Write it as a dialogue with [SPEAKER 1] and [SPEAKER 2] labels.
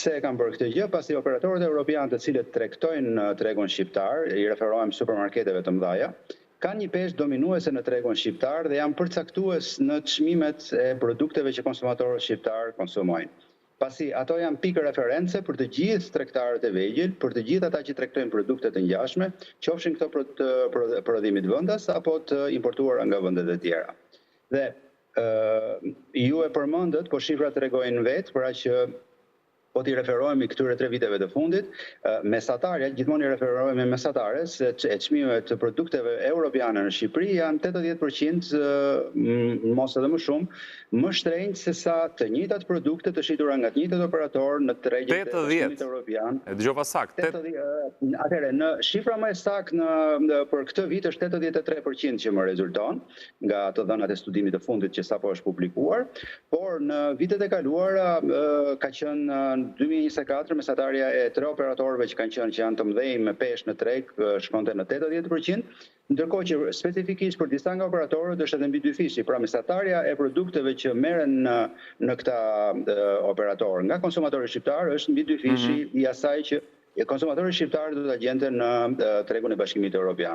[SPEAKER 1] Pse e kam bërë këtë gjë? Pasi operatorët evropianë të cilët tregtojnë në tregun shqiptar, i referohem supermarketeve të mëdha, kanë një peshë dominuese në tregun shqiptar dhe janë përcaktues në çmimet e produkteve që konsumatorët shqiptar konsumojnë. Pasi ato janë pikë reference për të gjithë tregtarët e vegjël, për të gjithë ata që tregtojnë produkte të ngjashme, qofshin këto të prodhimit vendas apo të importuara nga vende të tjera. Dhe ju e përmendët, po shifrat tregojnë vetë, pra që po t'i referohemi këtyre 3 viteve të fundit, mesatarja, gjithmonë i referohemi mesatare, se çmimeve të produkteve europiane në Shqipëri janë 80%, mos edhe më shumë, më shtrenjtë se sa të njëjtat produkte të shitura nga të njëjtat operator në tregjet e çmimit europian.
[SPEAKER 2] E dëgjova saktë.
[SPEAKER 1] Atëherë, në shifra më saktë për këtë vit është 83% që më rezulton nga të dhënat e studimit të fundit që sapo është publikuar, por në vitet e kaluara ka qenë 2024 mesatarja e 3 operatorëve që janë të mëdhenj me peshë në treg shkonte në 80%, ndërkohë që specifikisht për disa nga operatorët është edhe mbi 2 fishi, pra mesatarja e produkteve që merren në këta operatorë nga konsumatori shqiptar është mbi 2 fishi i asaj që konsumatori shqiptar do ta gjente në tregun e Bashkimit Evropian.